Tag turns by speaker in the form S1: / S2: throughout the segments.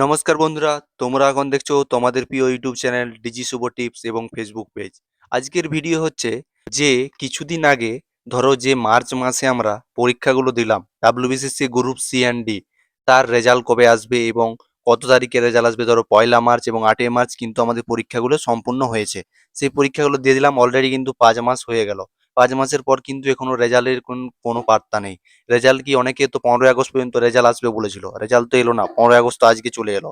S1: নমস্কার বন্ধুরা, তোমরা এখন দেখছো তোমাদের প্রিয় ইউটিউব চ্যানেল ডিজি শুভ টিপস এবং ফেসবুক পেজ। আজকের ভিডিও হচ্ছে যে কিছুদিন আগে ধরো যে মার্চ মাসে আমরা পরীক্ষাগুলো দিলাম ডাব্লিউবিসিএসসি গ্রুপ সি অ্যান্ড ডি, তার রেজাল্ট কবে আসবে এবং কত তারিখে রেজাল্ট আসবে। ধরো 1লা মার্চ এবং 8ই মার্চ কিন্তু আমাদের পরীক্ষাগুলো সম্পূর্ণ হয়েছে। সেই পরীক্ষাগুলো দিয়ে দিলাম, অলরেডি কিন্তু 5 মাস হয়ে গেল। 5 মাসের পর কিন্তু এখনো রেজাল্টের কোনো বার্তা নেই। রেজাল্ট কি, অনেকে তো 15ই আগস্ট পর্যন্ত রেজাল্ট আসবে বলেছিল, রেজাল্ট তো এলো না। 15ই আগস্ট তো আজকে চলে এলো,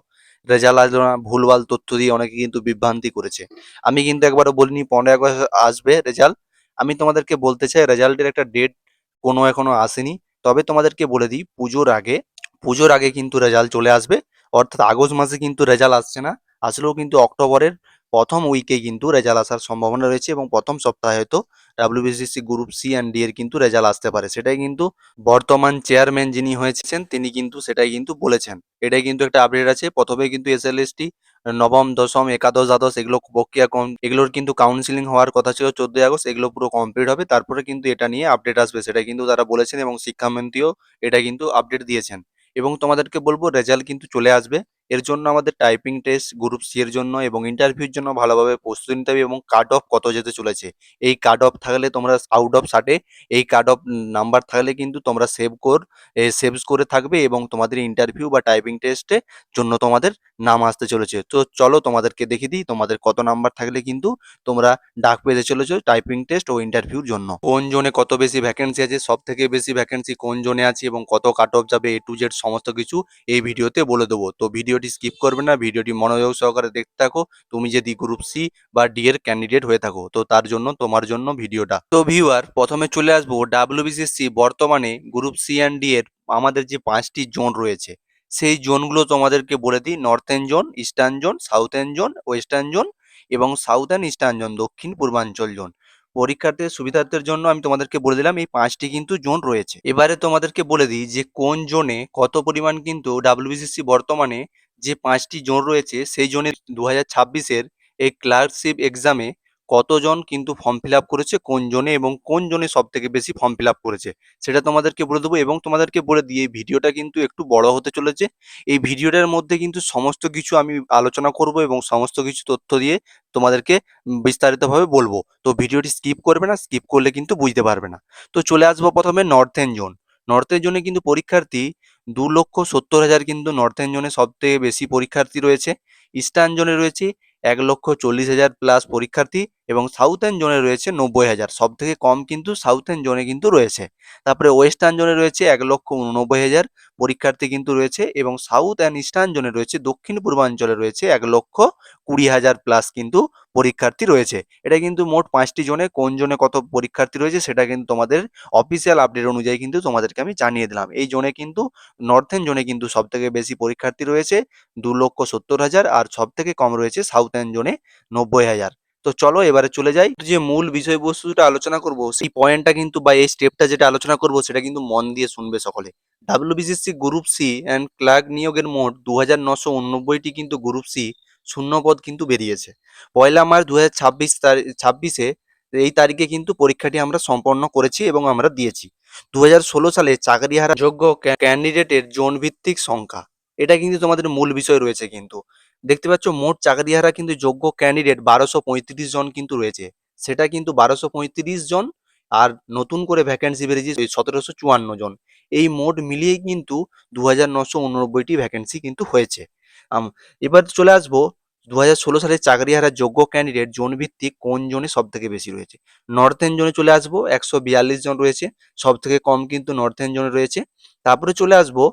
S1: রেজাল্ট আসলো না। ভুলভাল তথ্য দিয়ে অনেকে কিন্তু বিভ্রান্তি করেছে। আমি কিন্তু একবারও বলিনি 15ই আগস্ট আসবে রেজাল্ট। আমি তোমাদেরকে বলতে চাই রেজাল্টের একটা ডেট এখনো আসেনি। তবে তোমাদেরকে বলে দিই, পুজোর আগে কিন্তু রেজাল্ট চলে আসবে। অর্থাৎ আগস্ট মাসে কিন্তু রেজাল্ট আসছে না, আসলেও কিন্তু অক্টোবরের প্রথম উইকে কিন্তু রেজাল্ট আসার সম্ভাবনা রয়েছে এবং প্রথম সপ্তাহে হয়তো ডাব্লিউবিসিএসসি গ্রুপ সি অ্যান্ড ডি এর কিন্তু রেজাল্ট আসতে পারে। সেটাই কিন্তু বর্তমান চেয়ারম্যান যিনি হয়েছেন তিনি কিন্তু সেটাই কিন্তু বলেছেন। এটাই কিন্তু একটা আপডেট আছে। প্রথমে কিন্তু এসএলএসটি নবম, দশম, একাদশ, দ্বাদশ এগুলো প্রক্রিয়া এগুলোর কিন্তু কাউন্সিলিং হওয়ার কথা ছিল 14ই আগস্ট। এগুলো পুরো কমপ্লিট হবে, তারপরে কিন্তু এটা নিয়ে আপডেট আসবে, সেটা কিন্তু তারা বলেছেন এবং শিক্ষামন্ত্রীও এটা কিন্তু আপডেট দিয়েছেন। এবং তোমাদেরকে বলবো রেজাল্ট কিন্তু চলে আসবে। এর জন্য আমাদের টাইপিং টেস্ট গ্রুপ সি এর জন্য এবং ইন্টারভিউর জন্য ভালোভাবে প্রস্তুতি নিতে হবে এবং কাট অফ কত যেতে চলেছে। এই কাট অফ থাকলে তোমরা আউট অফ 60, এই কাট অফ নাম্বার থাকলে কিন্তু তোমরা সেভস করে থাকবে এবং তোমাদের ইন্টারভিউ বা টাইপিং টেস্টে জন্য তোমাদের নাম আসতে চলেছে। তো চলো তোমাদেরকে দেখিয়ে দিই তোমাদের কত নাম্বার থাকলে কিন্তু তোমরা ডাক পেতে চলেছো টাইপিং টেস্ট ও ইন্টারভিউর জন্য। কোন জোনে কত বেশি ভ্যাকেন্সি আছে, সব থেকে বেশি ভ্যাকেন্সি কোন জোনে আছে এবং কত কাট অফ যাবে, এ টু জেড সমস্ত কিছু এই ভিডিওতে বলে দেবো। তো ভিডিওটি স্কিপ করবে না, ভিডিওটি মনোযোগ সহকারে দেখতে থাকো। তুমি যদি গ্রুপ সি বা ডি এর ক্যান্ডিডেট হয়ে থাকো তো তার জন্য তোমার জন্য ভিডিওটা। তো ভিউয়ার, প্রথমে চলে আসবো ডাব্লিউবিসিএসসি বর্তমানে গ্রুপ সি অ্যান্ড ডি এর আমাদের যে 5টি জোন রয়েছে সেই জোনগুলো তোমাদেরকে বলে দিই। Northern zone, eastern zone, southern zone, western zone এবং সাউথ অ্যান্ড ইস্টার্ন জোন, দক্ষিণ পূর্বাঞ্চল জোন। পরীক্ষার্থীর সুবিধার্থের জন্য আমি তোমাদেরকে বলে দিলাম এই 5টি কিন্তু জোন রয়েছে। এবারে তোমাদেরকে বলে দিই যে কোন জোনে কত পরিমাণ কিন্তু ডাব্লিউবিসিএসসি বর্তমানে যে 5টি জোন রয়েছে সেই জোনে 2026-এর এই ক্লার্কশিপ এক্সামে কতজন কিন্তু ফর্ম ফিল আপ করেছে কোন জোনে এবং কোন জোনে সব থেকে বেশি ফর্ম ফিল আপ করেছে সেটা তোমাদেরকে বলে দেবো। এবং তোমাদেরকে বলে দিই এই ভিডিওটা কিন্তু একটু বড় হতে চলেছে। এই ভিডিওটার মধ্যে কিন্তু সমস্ত কিছু আমি আলোচনা করব এবং সমস্ত কিছু তথ্য দিয়ে তোমাদেরকে বিস্তারিতভাবে বলবো। তো ভিডিওটি স্কিপ করবে না, স্কিপ করলে কিন্তু বুঝতে পারবে না। তো চলে আসবো প্রথমে নর্থেন জোন। নর্থেন জোনে কিন্তু পরীক্ষার্থী 2,70,000 কিন্তু নর্থেন জোনে সব থেকে বেশি পরীক্ষার্থী রয়েছে। ইস্টার্ন জোনে রয়েছে 1,40,000 প্লাস পরীক্ষার্থী এবং সাউথার্ন জোনে রয়েছে 90,000। সব থেকে কম কিন্তু সাউথার্ন জোনে কিন্তু রয়েছে। তারপরে ওয়েস্টার্ন জোনে রয়েছে 1,89,000 পরীক্ষার্থী কিন্তু রয়েছে এবং সাউথ অ্যান্ড ইস্টার্ন জোনে রয়েছে, দক্ষিণ পূর্বাঞ্চলে রয়েছে 1,20,000 প্লাস কিন্তু পরীক্ষার্থী রয়েছে। এটা কিন্তু মোট 5টি জোনে কোন জোনে কত পরীক্ষার্থী রয়েছে সেটা কিন্তু তোমাদের অফিসিয়াল আপডেট অনুযায়ী কিন্তু তোমাদেরকে আমি জানিয়ে দিলাম। এই জোনে কিন্তু নর্থেন জোনে কিন্তু সব থেকে বেশি পরীক্ষার্থী রয়েছে 2,70,000 আর সব থেকে কম রয়েছে সাউথার্ন জোনে 90,000। তো চলো এবারে চলে যাই, যে মূল বিষয়বস্তুটা আলোচনা করব সেই পয়েন্টটা কিন্তু বা এই স্টেপটা যেটা আলোচনা করব সেটা কিন্তু মন দিয়ে শুনবে সকলে। ডাব্লিউবিসিএসসি গ্রুপ সি অ্যান্ড ক্লার্ক নিয়োগের মোট 2,989টি কিন্তু গ্রুপ সি শূন্যপদ কিন্তু বেরিয়েছে। 1লা মার্চ 2026 এই তারিখে কিন্তু পরীক্ষাটি আমরা সম্পন্ন করেছি এবং আমরা দিয়েছি। 2016 সালে চাকরিহারা যোগ্য ক্যান্ডিডেটের জোন ভিত্তিক সংখ্যা, এটা কিন্তু তোমাদের মূল বিষয় রয়েছে। কিন্তু দেখতে পাচ্ছ মোট চাকরিহারা কিন্তু যোগ্য ক্যান্ডিডেট 1,235 জন কিন্তু রয়েছে। সেটা কিন্তু 1,235 জন, আর নতুন করে ভ্যাকেন্সি বেরিয়েছে 1,754 জন। এই মোট মিলিয়ে কিন্তু 2,989টি ভ্যাকেন্সি কিন্তু হয়েছে। এবার চলে আসবো 2016 সালে চাকরিহারা যোগ্য ক্যান্ডিডেট জোন ভিত্তিক কোন জোনে সব থেকে বেশি রয়েছে। নর্থেন জোনে চলে আসবো, 142 জন রয়েছে, সব থেকে কম কিন্তু নর্থেন জোনে রয়েছে। তারপরে চলে আসবো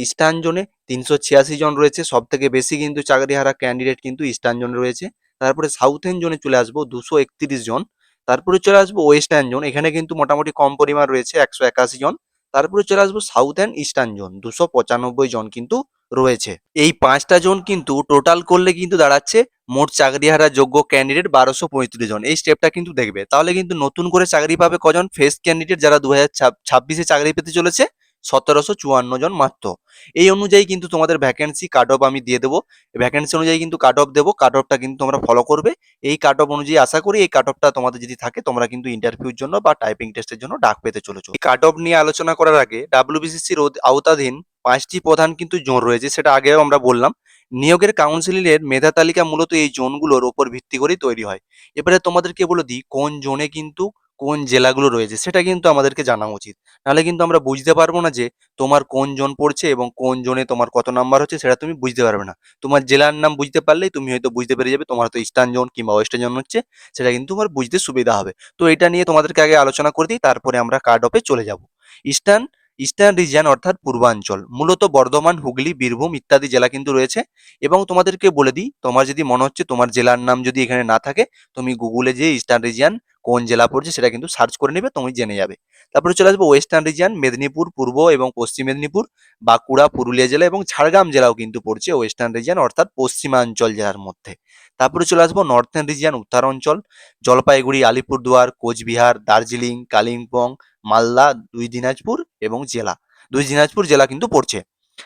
S1: ইস্টার্ন জোনে 386 জন রয়েছে, সব থেকে বেশি কিন্তু চাকরিহারা ক্যান্ডিডেট কিন্তু ইস্টার্ন জোনে রয়েছে। তারপরে সাউথেন জোনে চলে আসবো 231 জন। তারপরে চলে আসবো ওয়েস্টার্ন জোন, এখানে কিন্তু মোটামুটি কম পরিমাণ রয়েছে 181 জন। তারপরে চলে আসবো সাউথ অ্যান্ড ইস্টার্ন জোন, 295 জন কিন্তু রয়েছে। এই 5টা জোন কিন্তু টোটাল করলে কিন্তু দাঁড়াচ্ছে মোট চাকরিহারা যোগ্য ক্যান্ডিডেট 1,235 জন। এই স্টেপটা কিন্তু দেখবে, তাহলে কিন্তু নতুন করে চাকরি পাবে কজন, ফ্রেশ ক্যান্ডিডেট যারা 2026-এ চাকরি পেতে চলেছে 1,754 জন মাত্র। এই অনুযায়ী কিন্তু তোমাদের ভ্যাকেন্সি কাট অফ আমি দিয়ে দেবো। ভ্যাকেন্সি অনুযায়ী কিন্তু কাট অফ দেবো, কাট অফটা কিন্তু তোমরা ফলো করবে। এই কাট অফ অনুযায়ী আশা করি এই কাট অফটা তোমাদের যদি থাকে তোমরা কিন্তু ইন্টারভিউর জন্য বা টাইপিং টেস্টের জন্য ডাক পেতে চলেছো। এই কাট অফ নিয়ে আলোচনা করার আগে ডাব্লিউবিসিসির আওতাধীন 5টি প্রধান কিন্তু জোন রয়েছে, সেটা আগেও আমরা বললাম। নিয়োগের কাউন্সিলের মেধা তালিকা মূলত এই জোনগুলোর ওপর ভিত্তি করেই তৈরি হয়। এবারে তোমাদেরকে বলে দিই কোন জোনে কিন্তু কোন জেলাগুলো রয়েছে সেটা কিন্তু আমাদেরকে জানা উচিত। নাহলে কিন্তু আমরা বুঝতে পারবো না যে তোমার কোন জোন পড়ছে এবং কোন জোনে তোমার কত নাম্বার হচ্ছে সেটা তুমি বুঝতে পারবে না। তোমার জেলার নাম বুঝতে পারলেই তুমি হয়তো বুঝতে পেরে যাবে তোমার হয়তো ইস্টার্ন জোন কিংবা ওয়েস্টার্ন জোন হচ্ছে, সেটা কিন্তু তোমার বুঝতে সুবিধা হবে। তো এটা নিয়ে তোমাদেরকে আগে আলোচনা করে দিই, তারপরে আমরা কার্ড অফে চলে যাব। ইস্টার্ন ইস্টার্ন রিজিয়ন অর্থাৎ পূর্বাঞ্চল মূলত বর্ধমান, হুগলি, বীরভূম ইত্যাদি জেলা কিন্তু রয়েছে। এবং তোমাদেরকে বলে দিই, তোমার যদি মনে হচ্ছে তোমার জেলার নাম যদি এখানে না থাকে, তুমি গুগলে যে ইস্টার্ন রিজিয়ন কোন জেলা পড়ছে সেটা কিন্তু সার্চ করে নেবে, তুমি জেনে যাবে। তারপরে চলে আসবো ওয়েস্টার্ন রিজিয়ন, মেদিনীপুর পূর্ব এবং পশ্চিম মেদিনীপুর, বাঁকুড়া, পুরুলিয়া জেলা এবং ঝাড়গ্রাম জেলাও কিন্তু পড়ছে ওয়েস্টার্ন রিজিয়ন অর্থাৎ পশ্চিমাঞ্চল জেলার মধ্যে। তারপরে চলে আসবো নর্থার্ন রিজিয়ন, উত্তরাঞ্চল, জলপাইগুড়ি, আলিপুরদুয়ার, কোচবিহার, দার্জিলিং, কালিম্পং, মালদা, দুই দিনাজপুর এবং জেলা, দুই দিনাজপুর জেলা কিন্তু পড়ছে।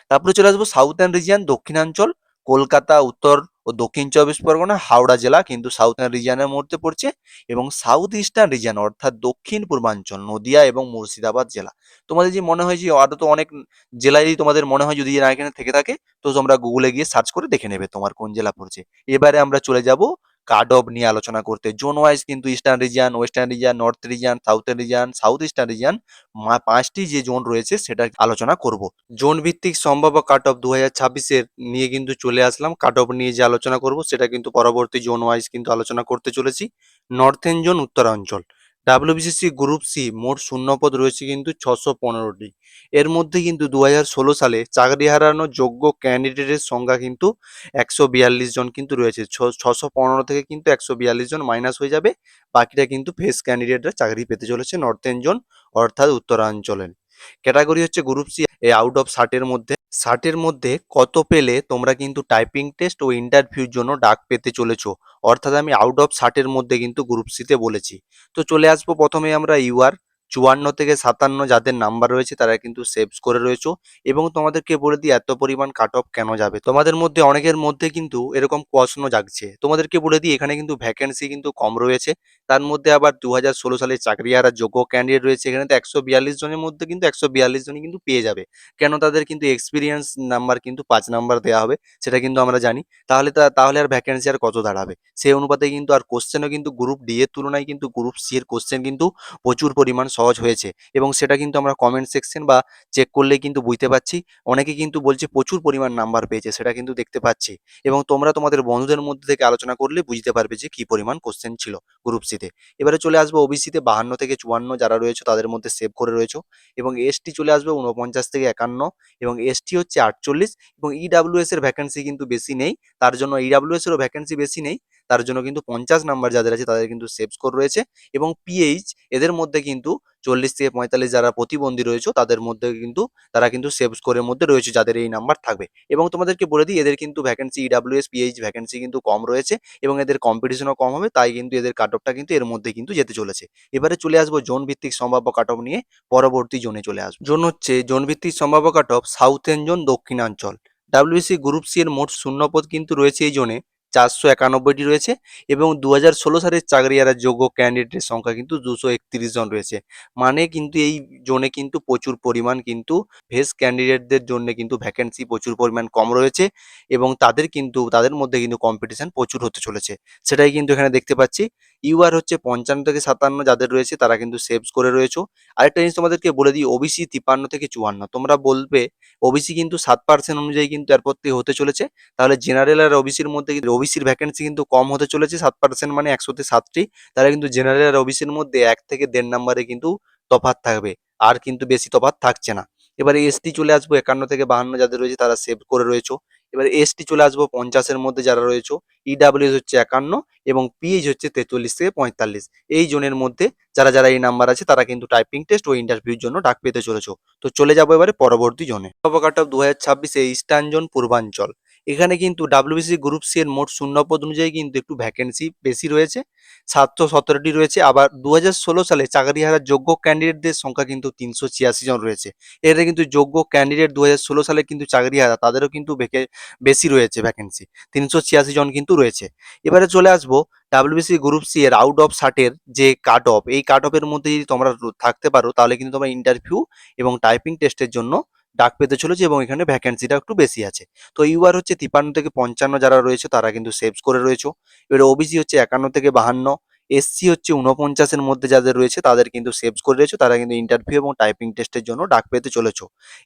S1: তারপরে চলে আসবো সাউথার্ন রিজিয়ন, দক্ষিণাঞ্চল, কলকাতা, উত্তর ও দক্ষিণ চব্বিশ পরগনা, হাওড়া জেলা কিন্তু সাউথার্ন রিজিয়নের মধ্যে পড়ছে। এবং সাউথ ইস্টার্ন রিজিয়ন অর্থাৎ দক্ষিণ পূর্বাঞ্চল, নদিয়া এবং মুর্শিদাবাদ জেলা। তোমাদের যদি মনে হয় যে আরো তো অনেক জেলায় তোমাদের মনে হয় যদি না এখানে থেকে থাকে, তো তোমরা গুগলে গিয়ে সার্চ করে দেখে নেবে তোমার কোন জেলা পড়ছে। এবারে আমরা চলে যাব কার্ড অফ নিয়ে আলোচনা করতে। জোন ওয়াইজ কিন্তু eastern region, western region, north region, southern region, south eastern region, পাঁচটি যে জোন রয়েছে সেটা আলোচনা করব। জোন ভিত্তিক সম্ভাব্য কাট অফ 2026-এর নিয়ে কিন্তু চলে আসলাম। কাট অফ নিয়ে যে আলোচনা করব সেটা কিন্তু পরবর্তী জোন ওয়াইজ কিন্তু আলোচনা করতে চলেছি। নর্থেন জোন, উত্তরাঞ্চল, ডাব্লিউবিসিএসসি গ্রুপ সি মোট শূন্যপদ রয়েছে কিন্তু 615টি। এর মধ্যে কিন্তু 2016 সালে চাকরি হারানো যোগ্য ক্যান্ডিডেটের সংখ্যা কিন্তু 142 জন কিন্তু রয়েছে। 615 থেকে কিন্তু 142 জন মাইনাস হয়ে যাবে, বাকিটা কিন্তু ফ্রেশ ক্যান্ডিডেটরা চাকরি পেতে চলেছে নর্থেন জোন অর্থাৎ উত্তরাঞ্চলে। ক্যাটাগরি হচ্ছে গ্রুপ সি, আউট অফ 60-এর মধ্যে কত পেলে তোমরা কিন্তু টাইপিং টেস্ট ও ইন্টারভিউর জন্য ডাক পেতে চলেছো। অর্থাৎ আমি আউট অফ 60-এর মধ্যে কিন্তু গ্রুপ সিতে বলেছি। তো চলে আসবো প্রথমে আমরা ইউআর 54 থেকে 57 যাদের নাম্বার রয়েছে তারা কিন্তু সেভস করে রয়েছো। এবং তোমাদেরকে বলে দিই এত পরিমাণ কাট অফ কেন যাবে। তোমাদের মধ্যে অনেকের মধ্যে কিন্তু এরকম প্রশ্ন জাগছে, তোমাদেরকে বলে দিই এখানে কিন্তু ভ্যাকেন্সি কিন্তু কম রয়েছে। তার মধ্যে আবার 2016 সালে চাকরি হারা যোগ্য ক্যান্ডিডেট রয়েছে, এখানে তো 142 জনের মধ্যে কিন্তু 142 জনই কিন্তু পেয়ে যাবে। কেন, তাদের কিন্তু এক্সপিরিয়েন্স নাম্বার কিন্তু 5 নাম্বার দেওয়া হবে, সেটা কিন্তু আমরা জানি। তাহলে আর ভ্যাকেন্সি আর কত দাঁড়াবে, সেই অনুপাতে কিন্তু আর কোশ্চেনও কিন্তু গ্রুপ ডি এর তুলনায় কিন্তু গ্রুপ সি এর কোশ্চেন কিন্তু প্রচুর পরিমাণ সহজ হয়েছে। এবং সেটা কিন্তু আমরা কমেন্ট সেকশন বা চেক করলেই কিন্তু বুঝতে পারছি। অনেকে কিন্তু বলছে প্রচুর পরিমাণ নাম্বার পেয়েছে, সেটা কিন্তু দেখতে পাচ্ছি। এবং তোমরা তোমাদের বন্ধুদের মধ্যে থেকে আলোচনা করলে বুঝতে পারবে যে কি পরিমাণ কোশ্চেন ছিল গ্রুপ সিতে। এবারে চলে আসবো ওবিসিতে 52 থেকে 54 যারা রয়েছে তাদের মধ্যে সেভ করে রয়েছে। এবং এসটি চলে আসবে 49 থেকে 51, এবং এসটি হচ্ছে 48। এবং ইডাব্লিউএস এর ভ্যাকেন্সি কিন্তু বেশি নেই, তার জন্য ইডাব্লিউএস এরও ভ্যাকেন্সি বেশি নেই, তার জন্য কিন্তু 50 নাম্বার যাদের আছে তাদের কিন্তু সেভ স্কোর রয়েছে। এবং পিএইচ এদের মধ্যে কিন্তু 40 থেকে 45 যারা প্রতিবন্ধী রয়েছে তাদের মধ্যে কিন্তু তারা কিন্তু সেভ স্কোরের মধ্যে রয়েছে যাদের এই নাম্বার থাকবে। এবং তোমাদেরকে বলে দিই এদের কিন্তু ভ্যাকেন্সি ইডাব্লিউএস পিএইচ ভ্যাকেন্সি কিন্তু কম রয়েছে এবং এদের কম্পিটিশনও কম হবে, তাই কিন্তু এদের কাট অফটা কিন্তু এর মধ্যে কিন্তু যেতে চলেছে। এবারে চলে আসবো জোন ভিত্তিক সম্ভাব্য কাট অফ নিয়ে, পরবর্তী জোনে চলে আসবো। জোন হচ্ছে জোন ভিত্তিক সম্ভাব্য কাট অফ সাউথেন জোন, দক্ষিণাঞ্চল। ডাব্লিউবিসি গ্রুপ সি এর মোট শূন্যপদ কিন্তু রয়েছে এই জোনে 491টি রয়েছে। এবং 2016 সালের চাকরি হারা যোগ্য ক্যান্ডিডেটের সংখ্যা কিন্তু 231 জন রয়েছে। মানে কিন্তু এই জোনে কিন্তু প্রচুর পরিমাণ কিন্তু ভেস ক্যান্ডিডেটদের জন্য কিন্তু ভ্যাকেন্সি প্রচুর পরিমাণ কম রয়েছে। এবং তাদের মধ্যে কিন্তু কম্পিটিশন প্রচুর হতে চলেছে, সেটাই কিন্তু এখানে দেখতে পাচ্ছি। ইউআর হচ্ছে 55 থেকে 57 যাদের রয়েছে তারা কিন্তু সেভস করে রয়েছে। আরেকটা জিনিস তোমাদেরকে বলে দিই, ওবিসি 53 থেকে 54। তোমরা বলবে ওবিসি কিন্তু 7% অনুযায়ী কিন্তু এরপর থেকে হতে চলেছে, তাহলে জেনারেল আর ওবিসির মধ্যে কিন্তু ওবিসির ভ্যাকেন্সি কিন্তু কম হতে চলেছে 7% মানে 100-তে 7টি। তাহলে কিন্তু জেনারেল আর ওবিসির মধ্যে 1 থেকে 1.5 নাম্বারে কিন্তু তফাৎ থাকবে, আর কিন্তু বেশি তফাৎ থাকছে না। এবারে এসটি চলে আসবো 51 থেকে 52 যাদের রয়েছে তারা সেভ করে রয়েছে। এবারে এসটি চলে আসবো 50-এর মধ্যে যারা রয়েছে। ইডাব্লিউএস হচ্ছে 51 এবং পিএইচ হচ্ছে 43 থেকে 45। এই জোনের মধ্যে যারা যারা এই নাম্বার আছে তারা কিন্তু টাইপিং টেস্ট ও ইন্টারভিউর জন্য ডাক পেতে চলেছো। তো চলে যাবো এবারে পরবর্তী জোনে। কাট অফ 2026-এ ইস্টার্ন জোন, পূর্বাঞ্চল। এখানে কিন্তু ডাব্লিউবিসি গ্রুপ সি এর মোট শূন্যপদ অনুযায়ী কিন্তু একটু ভ্যাকেন্সি বেশি রয়েছে, 717টি রয়েছে। আবার 2016 সালে চাকরি হারা যোগ্য ক্যান্ডিডেটদের সংখ্যা কিন্তু 386 জন রয়েছে। এর কিন্তু যোগ্য ক্যান্ডিডেট 2016 সালে কিন্তু চাকরি হারা তাদেরও কিন্তু বেশি রয়েছে ভ্যাকেন্সি, 386 জন কিন্তু রয়েছে। এবারে চলে আসবো ডাব্লিউবিসি গ্রুপ সি এর আউট অফ 60-এর যে কাট অফ, এই কাট অফের মধ্যে যদি তোমরা থাকতে পারো তাহলে কিন্তু তোমরা ইন্টারভিউ এবং টাইপিং টেস্টের জন্য ডাক পেতে চলেছে এবং এখানে ভ্যাকেন্সিটা একটু বেশি আছে। তো ইউআর হচ্ছে 53 থেকে 55 যারা রয়েছে তারা কিন্তু সেভস করে রয়েছে। এবার ওবিসি হচ্ছে 51 থেকে 52, এসসি হচ্ছে 49 এর মধ্যে যাদের রয়েছে তাদের কিন্তু সেভস করে রয়েছে, তারা কিন্তু ইন্টারভিউ এবং টাইপিং টেস্টের জন্য ডাক পেতে চলেছ।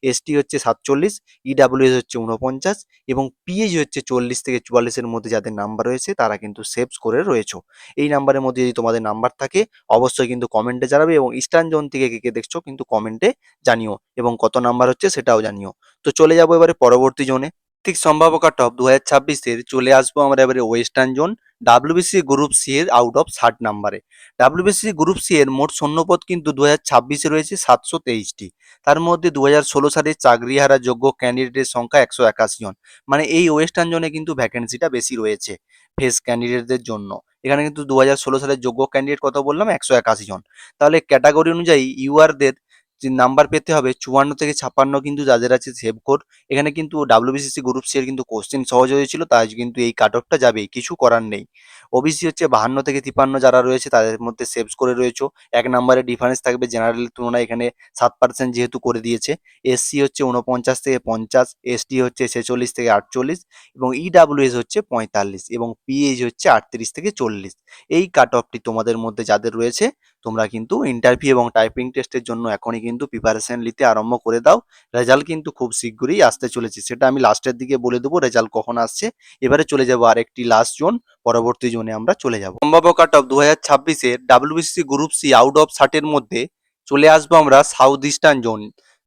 S1: এসটি হচ্ছে 47, ইডাব্লিউএস হচ্ছে 49 এবং পিএইচ হচ্ছে 40 থেকে 44 এর মধ্যে যাদের নাম্বার রয়েছে তারা কিন্তু সেভস করে রয়েছে। এই নাম্বারের মধ্যে যদি তোমাদের নাম্বার থাকে অবশ্যই কিন্তু কমেন্টে জানাবে এবং ইস্টার্ন জোন থেকে কে কে দেখছো কিন্তু কমেন্টে জানিও এবং কত নাম্বার হচ্ছে সেটাও জানিও। তো চলে যাবো এবারে পরবর্তী জোনে। ঠিক সম্ভাব্য কাট অফ 2026-এর চলে আসবো আমরা এবারে western zone WBC group C এর আউট অফ 60 নাম্বারে। ডাব্লিউবিসি গ্রুপ সি এর মোট সৈন্যপদ কিন্তু 2026-এ রয়েছে 723টি। তার মধ্যে 2016 সালে চাকরি হারা যোগ্য ক্যান্ডিডেটের সংখ্যা 181 জন। মানে এই ওয়েস্টার্ন জোনে কিন্তু ভ্যাকেন্সিটা বেশি রয়েছে ফেস ক্যান্ডিডেটদের জন্য। এখানে কিন্তু 2016 সালের যোগ্য ক্যান্ডিডেট কত বললাম, 181 জন। তাহলে ক্যাটাগরি অনুযায়ী ইউআরদের যে নাম্বার পেতে হবে 54 থেকে 56 কিন্তু যাদের আছে সেভ কোড। এখানে কিন্তু ডাব্লিউবিসিসি গ্রুপ সি এর কিন্তু কোশ্চেন সহজ হয়েছিল, তাই কিন্তু এই কাট অফটা যাবেই, কিছু করার নেই। ওবিসি হচ্ছে 52 থেকে 53 যারা রয়েছে তাদের মধ্যে সেভস করে রয়েছে। এক নম্বরে ডিফারেন্স থাকবে জেনারেলের তুলনায়, এখানে 7% যেহেতু করে দিয়েছে। এসসি হচ্ছে 49 থেকে 50, এসটি হচ্ছে 46 থেকে 48 এবং ইডাব্লিউএস হচ্ছে 45 এবং পিএইচ হচ্ছে 38 থেকে 40। এই কাট অফটি তোমাদের মধ্যে যাদের রয়েছে তোমরা কিন্তু ইন্টারভিউ এবং টাইপিং টেস্টের জন্য এখনই কিন্তু প্রিপারেশন নিতে আরম্ভ করে দাও। রেজাল্ট কিন্তু খুব শীঘ্রই আসতে চলেছে, সেটা আমি লাস্টের দিকে বলে দেবো রেজাল্ট কখন আসছে। এবারে চলে যাবো আরেকটি লাস্ট জোন, পরবর্তী জোনে আমরা চলে যাব। সম্ভাব্য কাট অফ 2026-এর WBCC group C out of 60-এর মধ্যে চলে আসবো আমরা সাউথ ইস্টার্ন জোন।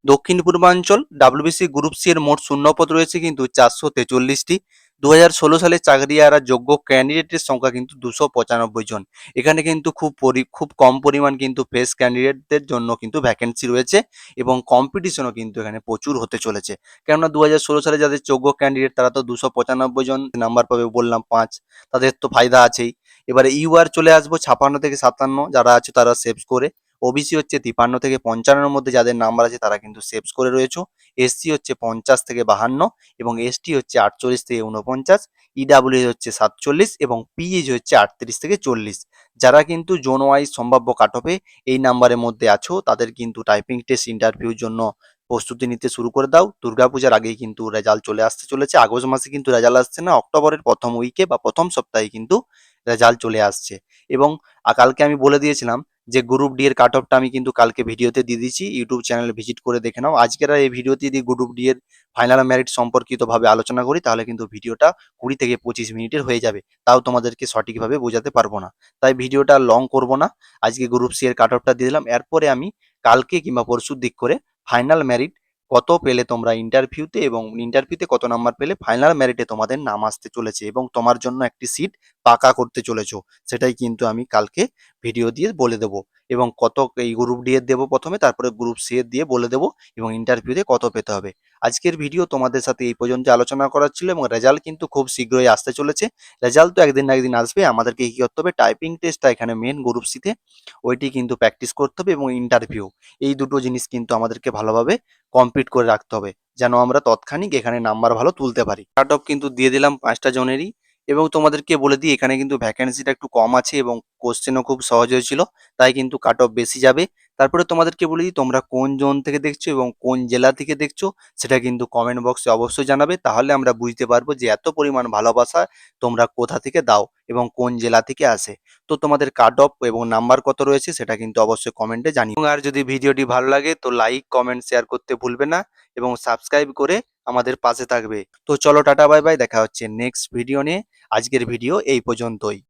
S1: দক্ষিণ পূর্বাঞ্চল ডাব্লিউবিসি গ্রুপ সি এর মোট শূন্যপদ রয়েছে কিন্তু 443টি। 2016 সালে চাকরি হারা যোগ্য ক্যান্ডিডেটের সংখ্যা কিন্তু 295 জন। এখানে কিন্তু খুব কম পরিমাণ কিন্তু ফ্রেশ ক্যান্ডিডেটদের জন্য কিন্তু ভ্যাকেন্সি রয়েছে এবং কম্পিটিশনও কিন্তু এখানে প্রচুর হতে চলেছে। কেননা 2016 সালে যাদের যোগ্য ক্যান্ডিডেট তারা তো 295 জন নাম্বার পাবে বললাম 5, তাদের তো ফায়দা আছেই। এবারে ইউআর চলে আসবো 56 থেকে 57 যারা আছে তারা সেভস করে। ওবিসি হচ্ছে 53 থেকে 55-এর মধ্যে যাদের নাম্বার আছে তারা কিন্তু সেভস করে রয়েছে। এসসি হচ্ছে 50 থেকে 52 এবং এসটি হচ্ছে 48 থেকে 49, ইডাব্লিউ হচ্ছে 47 এবং পিএইচ হচ্ছে 38 থেকে 40। যারা কিন্তু জোন ওয়াইজ সম্ভাব্য কাট অফে এই নাম্বারের মধ্যে আছো তাদের কিন্তু টাইপিং টেস্ট ইন্টারভিউর জন্য প্রস্তুতি নিতে শুরু করে দাও। দুর্গাপূজার আগেই কিন্তু রেজাল্ট চলে আসতে চলেছে। আগস্ট মাসে কিন্তু রেজাল্ট আসছে না, অক্টোবরের প্রথম উইকে বা প্রথম সপ্তাহে কিন্তু রেজাল্ট চলে আসছে। এবং কালকে আমি বলে দিয়েছিলাম যে গ্রুপ ডি এর কাট অফটা আমি কিন্তু কালকে ভিডিওতে দিয়ে দিচ্ছি, ইউটিউব চ্যানেলে ভিজিট করে দেখে নাও। আজকের এই ভিডিওতে যদি গ্রুপ ডি এর ফাইনাল মেরিট সম্পর্কিতভাবে আলোচনা করি তাহলে কিন্তু ভিডিওটা 20 থেকে 25 মিনিটের হয়ে যাবে, তাও তোমাদেরকে সঠিকভাবে বোঝাতে পারবো না। তাই ভিডিওটা লং করব না, আজকে গ্রুপ সি এর কাট অফটা দিয়ে দিলাম। এরপরে আমি কালকে কিংবা পরশুর দিক করে ফাইনাল মেরিট কত পেলে তোমরা ইন্টারভিউতে এবং ইন্টারভিউতে কত নাম্বার পেলে ফাইনাল মেরিটে তোমাদের নাম আসতে চলেছে এবং তোমার জন্য একটি সিট পাকা করতে চলেছো, সেটাই কিন্তু আমি কালকে ভিডিও দিয়ে বলে দেবো। এবং কত এই গ্রুপ ডি এর দেবো প্রথমে, তারপরে গ্রুপ সি এর দিয়ে বলে দেবো এবং ইন্টারভিউতে কত পেতে হবে। আজকের ভিডিও তোমাদের সাথে এই পর্যন্ত আলোচনা করার ছিল এবং রেজাল্ট কিন্তু খুব শীঘ্রই আসতে চলেছে। রেজাল্ট তো একদিন না একদিন আসবে, আমাদেরকে কি করতে হবে, টাইপিং টেস্টটা এখানে মেন গ্রুপ সিতে ওইটি কিন্তু প্র্যাকটিস করতে হবে এবং ইন্টারভিউ, এই দুটো জিনিস কিন্তু আমাদেরকে ভালোভাবে কমপ্লিট করে রাখতে হবে যেন আমরা তৎক্ষণিক এখানে নাম্বার ভালো তুলতে পারি। কাট অফ কিন্তু দিয়ে দিলাম 5টা জনেরই এবং তোমাদেরকে বলে দিই এখানে কিন্তু ভ্যাকেন্সিটা একটু কম আছে এবং কোশ্চেনও খুব সহজ হয়েছিল, তাই কিন্তু কাট অফ বেশি যাবে। তারপরে তোমাদেরকে বলে দিই তোমরা কোন জোন থেকে দেখছো এবং কোন জেলা থেকে দেখছো সেটা কিন্তু কমেন্ট বক্সে অবশ্যই জানাবে, তাহলে আমরা বুঝতে পারবো যে এত পরিমাণ ভালোবাসা তোমরা কোথা থেকে দাও এবং কোন জেলা থেকে আসে। তো তোমাদের কাট অফ এবং নাম্বার কত রয়েছে সেটা কিন্তু অবশ্যই কমেন্টে জানিও। আর যদি ভিডিওটি ভালো লাগে তো লাইক কমেন্ট শেয়ার করতে ভুলবে না এবং সাবস্ক্রাইব করে আমাদের পাশে থাকবে। তো চলো টাটা বাই বাই, দেখা হচ্ছে নেক্সট ভিডিও নিয়ে। আজকের ভিডিও এই পর্যন্তই।